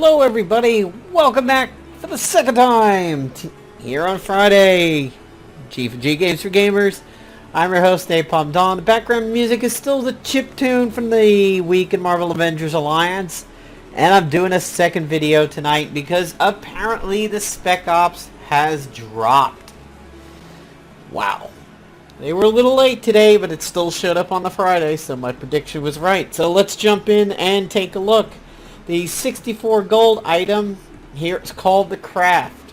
Hello everybody, welcome back for the second time here on Friday. G4G Games for Gamers. I'm your host, Napalm Don. The background music is still the chip tune from the week in Marvel Avengers Alliance. And I'm doing a second video tonight because apparently the Spec Ops has dropped. Wow. They were a little late today, but it still showed up on the Friday, so my prediction was right. So let's jump in and take a look. The 64 gold item, here it's called the Craft.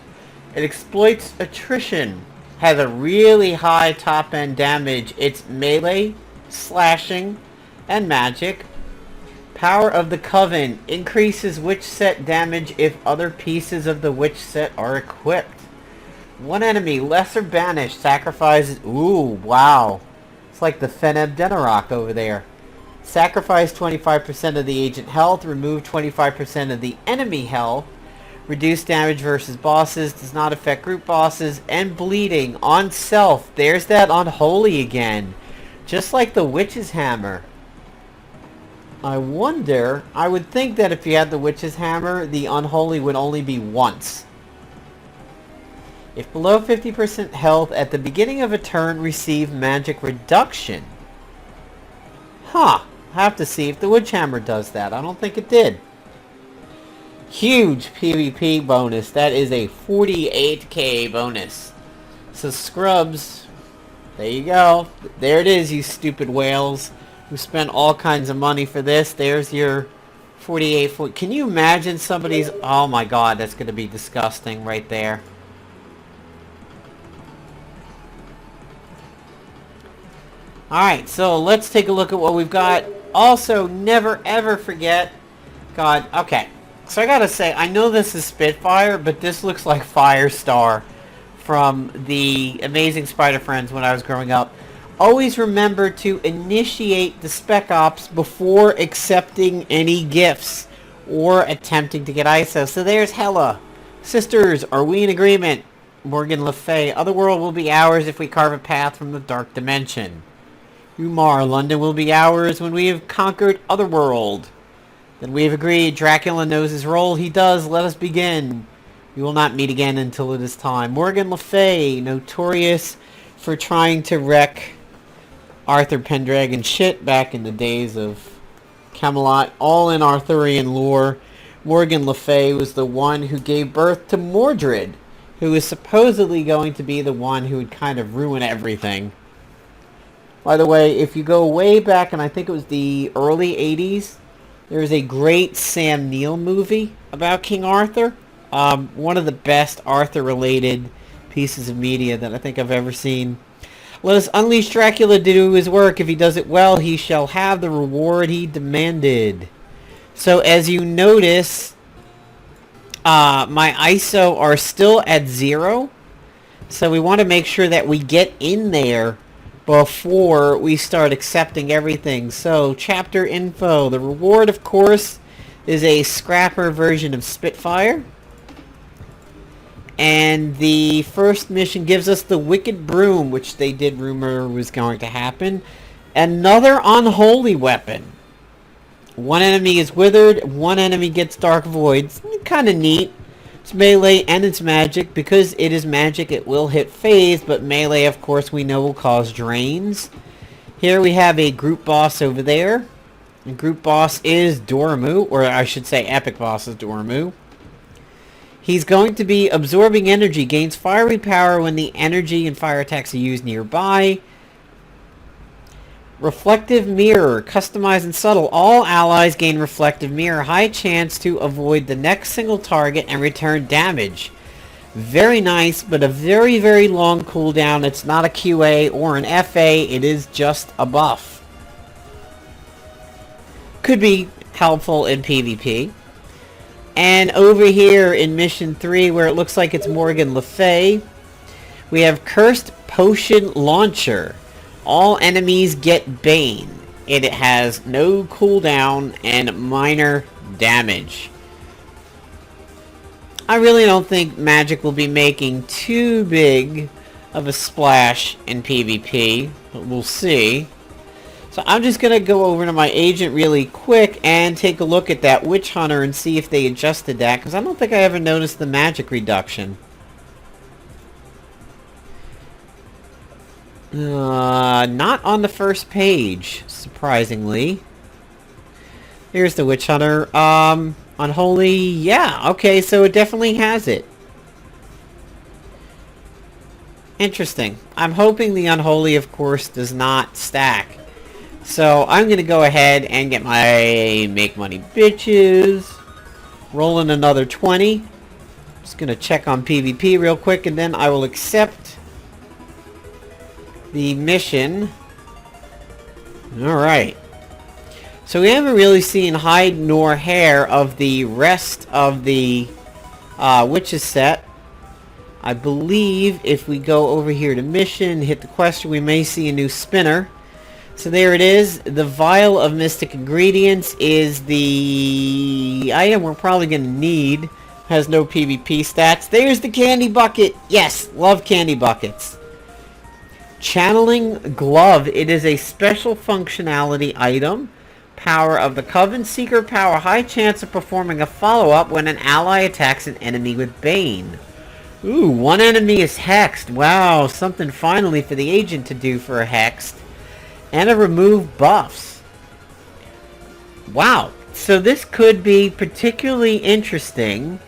It exploits attrition, has a really high top end damage. It's melee, slashing, and magic. Power of the Coven, increases witch set damage if other pieces of the witch set are equipped. One enemy, lesser banished, sacrifices, ooh, wow. It's like the Feneb Denarok over there. Sacrifice 25% of the agent health, remove 25% of the enemy health, reduce damage versus bosses, does not affect group bosses, and bleeding on self. There's that unholy again. Just like the Witch's Hammer. I wonder, I would think that if you had the Witch's Hammer, the unholy would only be once. If below 50% health at the beginning of a turn, receive magic reduction. Huh. Have to see if the Witchhammer does that. I don't think it did. Huge PvP bonus. That is a 48k bonus. So Scrubs, there you go. There it is, you stupid whales who spent all kinds of money for this. There's your 48. Can you imagine somebody's... Oh my god, that's going to be disgusting right there. Alright, so let's take a look at what we've got. Also, never ever forget... God, okay. So I gotta say, I know this is Spitfire, but this looks like Firestar from the Amazing Spider-Friends when I was growing up. Always remember to initiate the Spec Ops before accepting any gifts or attempting to get ISO. So there's Hela. Sisters, are we in agreement? Morgan Le Fay. Otherworld will be ours if we carve a path from the dark dimension. Umar, London will be ours when we have conquered Otherworld. Then we have agreed. Dracula knows his role. He does. Let us begin. We will not meet again until it is time. Morgan Le Fay, notorious for trying to wreck Arthur Pendragon shit back in the days of Camelot, all in Arthurian lore. Morgan Le Fay was the one who gave birth to Mordred, who is supposedly going to be the one who would kind of ruin everything. By the way, if you go way back, and I think it was the early 80s, there was a great Sam Neill movie about King Arthur. One of the best Arthur-related pieces of media that I think I've ever seen. Let us unleash Dracula to do his work. If he does it well, he shall have the reward he demanded. So as you notice, my ISO are still at 0. So we want to make sure that we get in there before we start accepting everything. So, chapter info. The reward, of course, is a scrapper version of Spitfire. And the first mission gives us the Wicked Broom, which they did rumor was going to happen. Another unholy weapon. One enemy is withered, one enemy gets Dark Voids. Kind of neat. It's melee and it's magic. Because it is magic, it will hit phase, but melee, of course, we know will cause drains. Here we have a group boss over there. The group boss is Dormammu, or I should say epic boss is Dormammu. He's going to be absorbing energy, gains fiery power when the energy and fire attacks are used nearby. Reflective Mirror, customized and subtle. All allies gain Reflective Mirror. High chance to avoid the next single target and return damage. Very nice, but a very, very long cooldown. It's not a QA or an FA. It is just a buff. Could be helpful in PvP. And over here in Mission 3, where it looks like it's Morgan Le Fay, we have Cursed Potion Launcher. All enemies get Bane. It has no cooldown and minor damage. I really don't think magic will be making too big of a splash in PvP, but we'll see. So I'm just going to go over to my agent really quick and take a look at that Witch Hunter and see if they adjusted that, because I don't think I ever noticed the magic reduction. Not on the first page, surprisingly. Here's the Witch Hunter. Unholy, yeah, okay, so it definitely has it. Interesting. I'm hoping the Unholy, of course, does not stack. So I'm going to go ahead and get my Make Money Bitches. Rolling another 20. Just going to check on PvP real quick, and then I will accept the mission. Alright. So we haven't really seen hide nor hair of the rest of the Witches set. I believe if we go over here to mission, hit the question, we may see a new spinner. So there it is. The vial of mystic ingredients is the item we're probably going to need. Has no PvP stats. There's the candy bucket. Yes, love candy buckets. Channeling glove. It is a special functionality item. Power of the Coven Seeker power. High chance of performing a follow-up when an ally attacks an enemy with Bane. Ooh, one enemy is hexed. Wow, something finally for the agent to do for a hexed. And a remove buffs. Wow, so this could be particularly interesting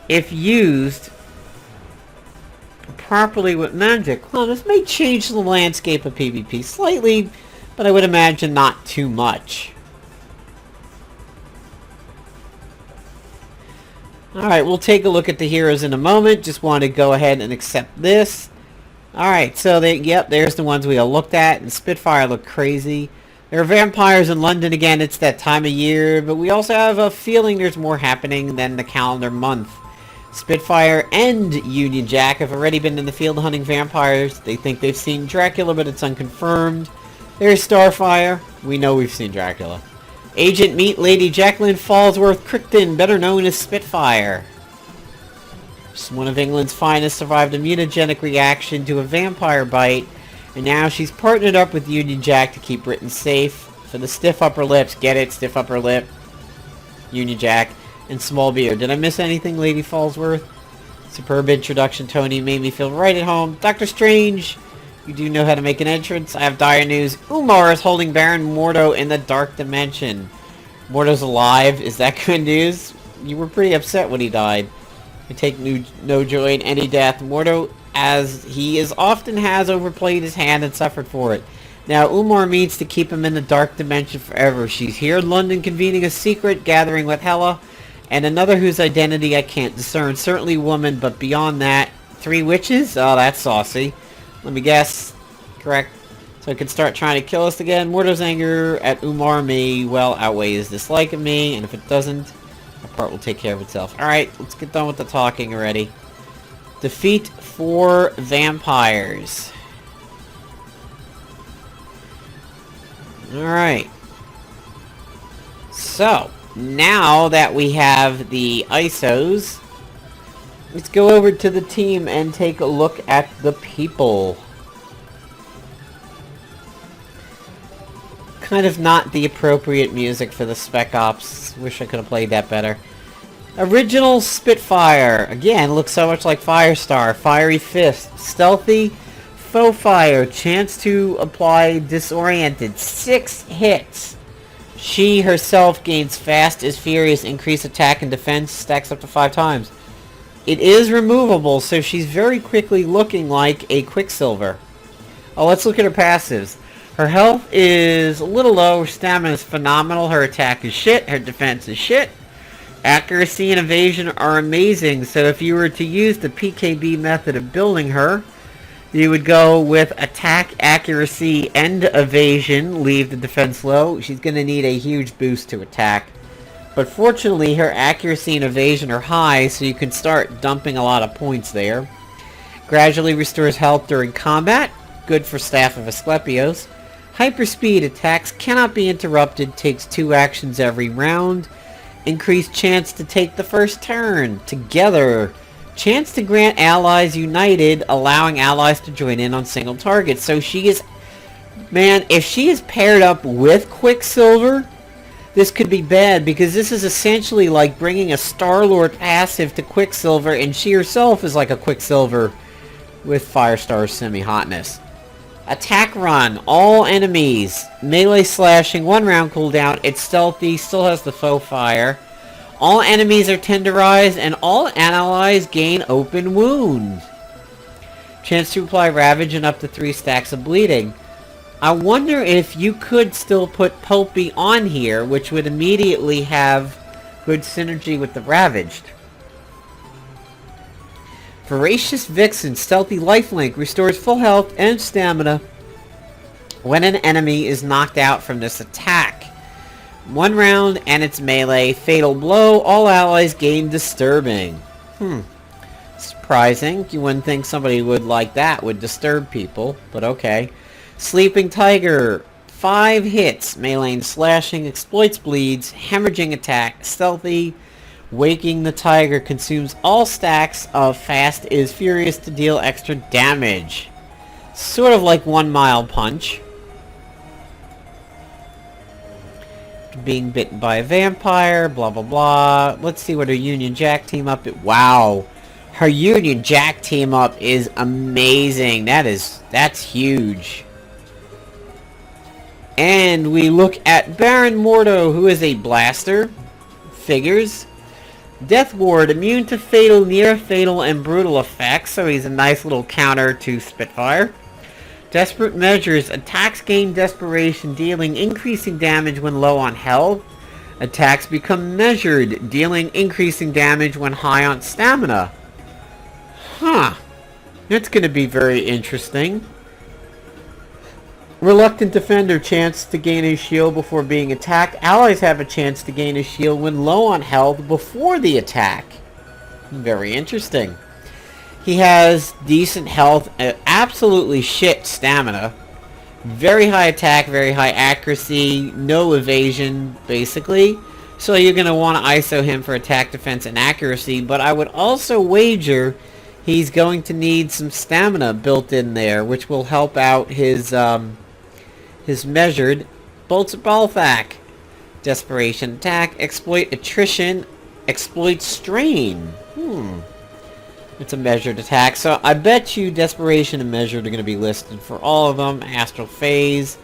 if used properly with magic. Well, this may change the landscape of PvP slightly, but I would imagine not too much. Alright, we'll take a look at the heroes in a moment. Just want to go ahead and accept this. Alright, so yep, there's the ones we all looked at. And Spitfire looked crazy. There are vampires in London again. It's that time of year. But we also have a feeling there's more happening than the calendar month. Spitfire and Union Jack have already been in the field hunting vampires. They think they've seen Dracula, but it's unconfirmed. There's Starfire. We know we've seen Dracula. Agent meet Lady Jacqueline Falsworth Crichton, better known as Spitfire. She's one of England's finest, survived a mutagenic reaction to a vampire bite, and now she's partnered up with Union Jack to keep Britain safe. For the stiff upper lips, get it? Stiff upper lip, Union Jack, and small beard. Did I miss anything, Lady Falsworth? Superb introduction, Tony. Made me feel right at home. Doctor Strange, you do know how to make an entrance. I have dire news. Umar is holding Baron Mordo in the Dark Dimension. Mordo's alive. Is that good news? You were pretty upset when he died. I take no joy in any death. Mordo, as he often has, overplayed his hand and suffered for it. Now Umar means to keep him in the Dark Dimension forever. She's here in London convening a secret gathering with Hela, and another whose identity I can't discern. Certainly woman, but beyond that, 3 witches? Oh, that's saucy. Let me guess. Correct. So I can start trying to kill us again. Mordo's anger at Umar may well outweigh his dislike of me, and if it doesn't, the part will take care of itself. Alright, let's get done with the talking already. Defeat 4 vampires. Alright. So, now that we have the ISOs, let's go over to the team and take a look at the people. Kind of not the appropriate music for the Spec Ops. Wish I could have played that better. Original Spitfire. Again, looks so much like Firestar. Fiery Fist. Stealthy. Faux Fire. Chance to apply Disoriented. 6 hits. She herself gains Fast as Furious. Increased attack and defense. Stacks up to 5 times. It is removable, so she's very quickly looking like a Quicksilver. Oh, let's look at her passives. Her health is a little low, her stamina is phenomenal, her attack is shit, her defense is shit. Accuracy and evasion are amazing, so if you were to use the PKB method of building her, you would go with attack, accuracy, and evasion, leave the defense low. She's going to need a huge boost to attack. But fortunately, her accuracy and evasion are high, so you can start dumping a lot of points there. Gradually restores health during combat, good for Staff of Asclepios. Hyperspeed attacks cannot be interrupted, takes 2 actions every round. Increased chance to take the first turn. Together. Chance to grant allies united, allowing allies to join in on single targets. So she is Man, if she is paired up with Quicksilver, this could be bad, because this is essentially like bringing a Star-Lord passive to Quicksilver, and she herself is like a Quicksilver with Firestar's semi-hotness. Attack run. All enemies. Melee slashing. 1 round cooldown. It's stealthy. Still has the faux fire. All enemies are tenderized, and all allies gain open wound. Chance to apply Ravage and up to 3 stacks of bleeding. I wonder if you could still put Pulpy on here, which would immediately have good synergy with the Ravaged. Voracious Vixen, Stealthy Lifelink, restores full health and stamina when an enemy is knocked out from this attack. 1 round and it's melee. Fatal Blow, all allies gain Disturbing. Surprising. You wouldn't think somebody would like that, would disturb people, but okay. Sleeping Tiger, 5 hits, melee and slashing, exploits bleeds, hemorrhaging attack, stealthy. Waking the Tiger consumes all stacks of Fast is Furious to deal extra damage. Sort of like 1 Mile Punch. Being bitten by a vampire, blah blah blah. Let's see what her Union Jack team up is. Wow. Her Union Jack team up is amazing. That's huge. And we look at Baron Mordo, who is a blaster. Figures. Death Ward, immune to fatal, near fatal, and brutal effects, so he's a nice little counter to Spitfire. Desperate Measures, attacks gain desperation, dealing increasing damage when low on health. Attacks become measured, dealing increasing damage when high on stamina. Huh. That's going to be very interesting. Reluctant Defender, chance to gain a shield before being attacked. Allies have a chance to gain a shield when low on health before the attack. Very interesting. He has decent health, absolutely shit stamina. Very high attack, very high accuracy, no evasion, basically. So you're going to want to ISO him for attack, defense, and accuracy, but I would also wager he's going to need some stamina built in there, which will help out his measured. Bolts of Balthak. Desperation attack. Exploit attrition. Exploit strain. It's a measured attack. So I bet you Desperation and Measured are going to be listed for all of them. Astral Phase.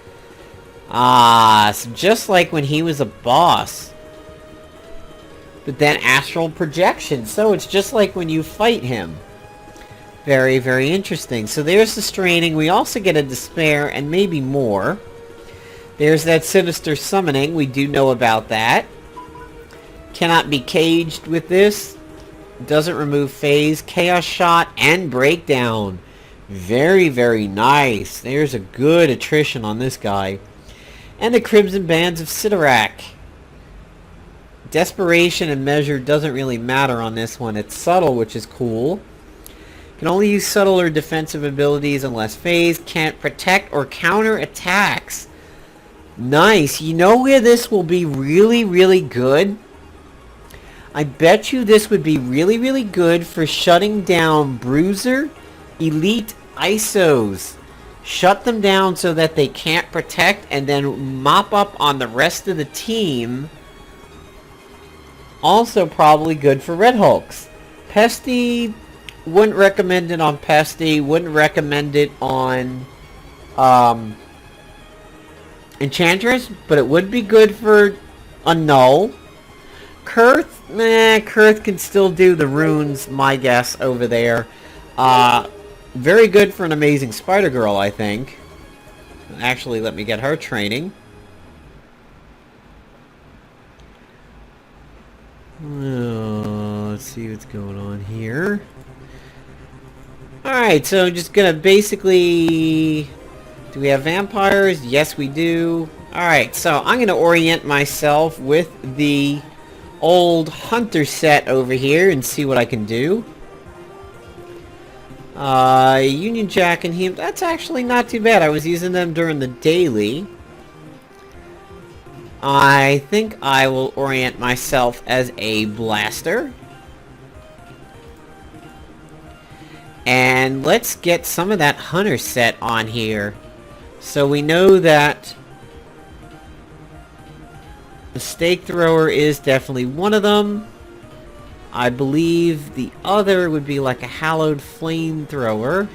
So just like when he was a boss. But then Astral Projection. So it's just like when you fight him. Very, very interesting. So there's the straining. We also get a Despair and maybe more. There's that Sinister Summoning. We do know about that. Cannot be caged with this. Doesn't remove phase. Chaos Shot and Breakdown. Very, very nice. There's a good attrition on this guy. And the Crimson Bands of Sidorak. Desperation and Measure doesn't really matter on this one. It's subtle, which is cool. Can only use subtle or defensive abilities unless phase. Can't protect or counter attacks. Nice. You know where this will be really, really good? I bet you this would be really, really good for shutting down Bruiser, Elite ISOs. Shut them down so that they can't protect and then mop up on the rest of the team. Also probably good for Red Hulks. Pesty, wouldn't recommend it on Pesty. Wouldn't recommend it on Enchantress, but it would be good for a Null. Kurth, Kurth can still do the runes, my guess, over there. Very good for an Amazing Spider-Girl, I think. Actually, let me get her training. Let's see what's going on here. Alright, so just gonna basically... Do we have vampires? Yes, we do. Alright, so I'm gonna orient myself with the old hunter set over here and see what I can do. Union Jack and him, that's actually not too bad. I was using them during the daily. I think I will orient myself as a blaster. And let's get some of that hunter set on here. So we know that the stake thrower is definitely one of them. I believe the other would be like a hallowed flamethrower.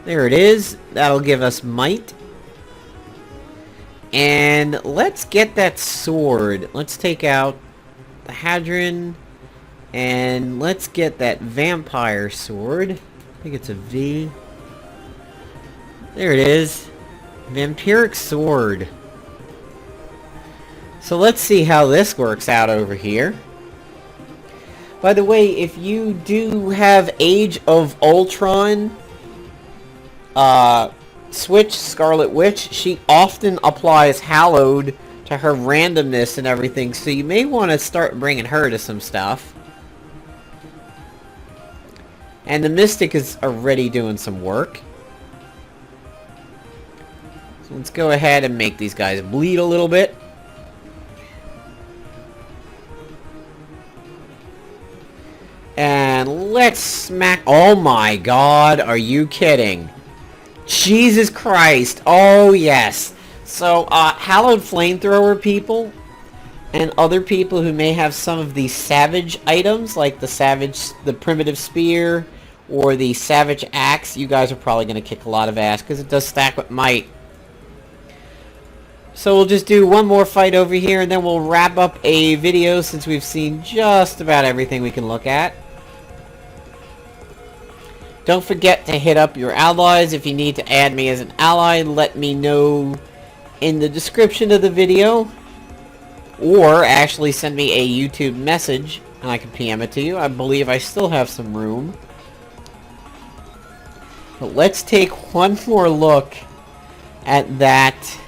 There it is. That'll give us might. And let's get that sword. Let's take out the Hadron. And let's get that vampire sword. I think it's a V. There it is. Vampiric sword. So let's see how this works out over here. By the way, if you do have Age of Ultron Switch, Scarlet Witch, she often applies Hallowed to her randomness and everything, so you may want to start bringing her to some stuff. And the Mystic is already doing some work. So let's go ahead and make these guys bleed a little bit. And let's smack... Oh my god, are you kidding? Jesus Christ, oh yes. So, Hallowed Flamethrower people, and other people who may have some of these Savage items, like the Primitive Spear, or the Savage Axe, you guys are probably going to kick a lot of ass, because it does stack with might. So we'll just do one more fight over here, and then we'll wrap up a video, since we've seen just about everything we can look at. Don't forget to hit up your allies. If you need to add me as an ally, let me know in the description of the video. Or actually send me a YouTube message and I can PM it to you. I believe I still have some room. But let's take one more look at that.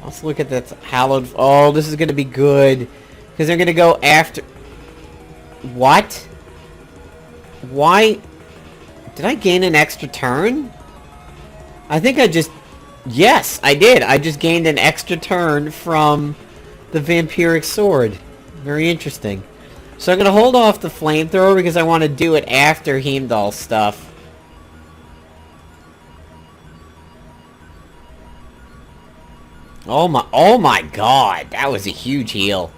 Let's look at that Hallowed... Oh, this is going to be good. Because they're going to go after... What? Why? Did I gain an extra turn? I think I just... Yes, I did. I just gained an extra turn from the Vampiric Sword. Very interesting. So I'm going to hold off the Flamethrower because I want to do it after Heimdall stuff. Oh my god. That was a huge heal.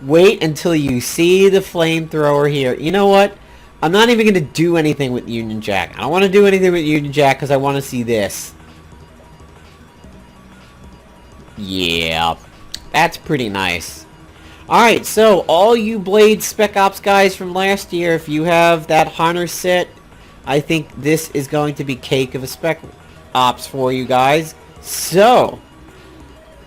Wait until you see the Flamethrower here. You know what? I'm not even going to do anything with Union Jack. I don't want to do anything with Union Jack because I want to see this. Yeah. That's pretty nice. Alright, so all you Blade Spec Ops guys from last year, if you have that Hunter set, I think this is going to be cake of a Spec Ops for you guys. So,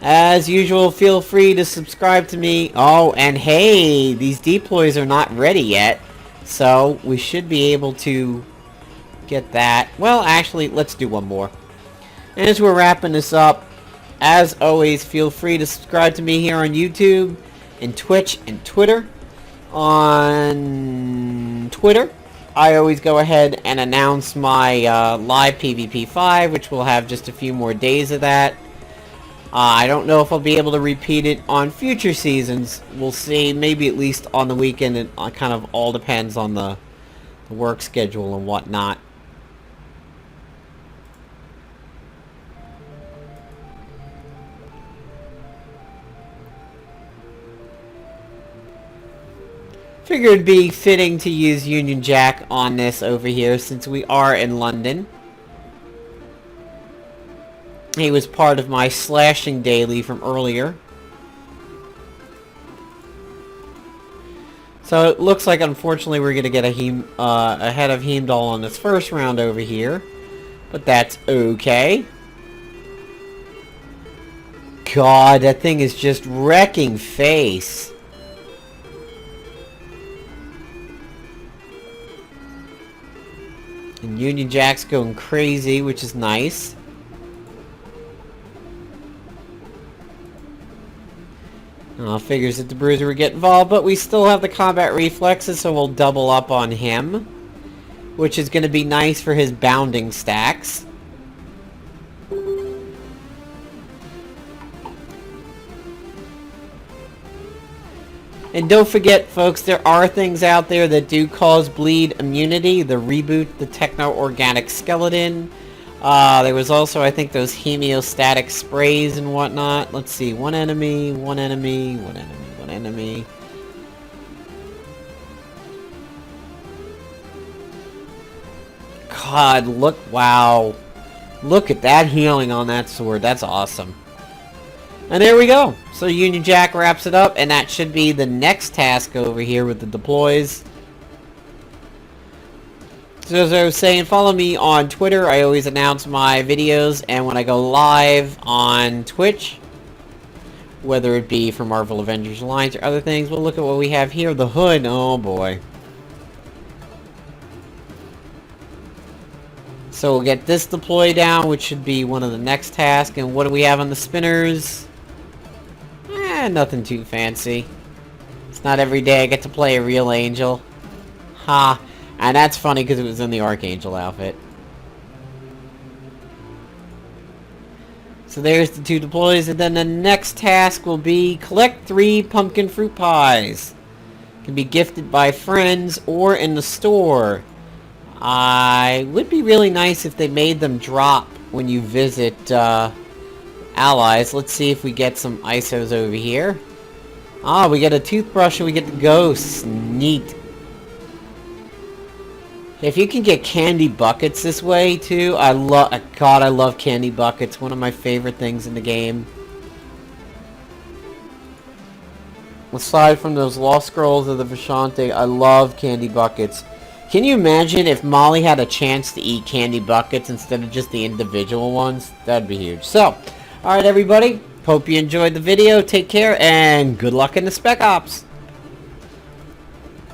as usual, feel free to subscribe to me. Oh, and hey, these deploys are not ready yet. So, we should be able to get that. Well, actually, let's do one more. And as we're wrapping this up, as always, feel free to subscribe to me here on YouTube, and Twitch, and Twitter. On Twitter, I always go ahead and announce my live PvP 5, which will have just a few more days of that. I don't know if I'll be able to repeat it on future seasons. We'll see. Maybe at least on the weekend. It kind of all depends on the work schedule and whatnot. Figured it'd be fitting to use Union Jack on this over here since we are in London. He was part of my slashing daily from earlier. So it looks like, unfortunately, we're going to get a head of Heimdall on this first round over here. But that's okay. God, that thing is just wrecking face. And Union Jack's going crazy, which is nice. Figures that the Bruiser would get involved, but we still have the combat reflexes, so we'll double up on him. Which is going to be nice for his bounding stacks. And don't forget, folks, there are things out there that do cause bleed immunity. The reboot, the techno-organic skeleton. There was also, I think, those hemostatic sprays and whatnot. Let's see. One enemy, one enemy, one enemy, one enemy. God, look, wow. Look at that healing on that sword. That's awesome. And there we go. So Union Jack wraps it up, and that should be the next task over here with the deploys. So as I was saying, follow me on Twitter. I always announce my videos, and when I go live on Twitch, whether it be for Marvel Avengers Alliance or other things, we'll look at what we have here. The hood. Oh boy. So we'll get this deploy down, which should be one of the next tasks. And what do we have on the spinners? Nothing too fancy. It's not every day I get to play a real angel. Ha. And that's funny because it was in the Archangel outfit. So there's the 2 deploys, and then the next task will be collect 3 pumpkin fruit pies. Can be gifted by friends or in the store. I would be really nice if they made them drop when you visit allies. Let's see if we get some ISOs over here. Ah, we get a toothbrush and we get the ghosts. Neat. If you can get candy buckets this way too, I love candy buckets. One of my favorite things in the game. Aside from those Lost Scrolls of the Vashante, I love candy buckets. Can you imagine if Molly had a chance to eat candy buckets instead of just the individual ones? That'd be huge. So, alright everybody, hope you enjoyed the video. Take care and good luck in the Spec Ops.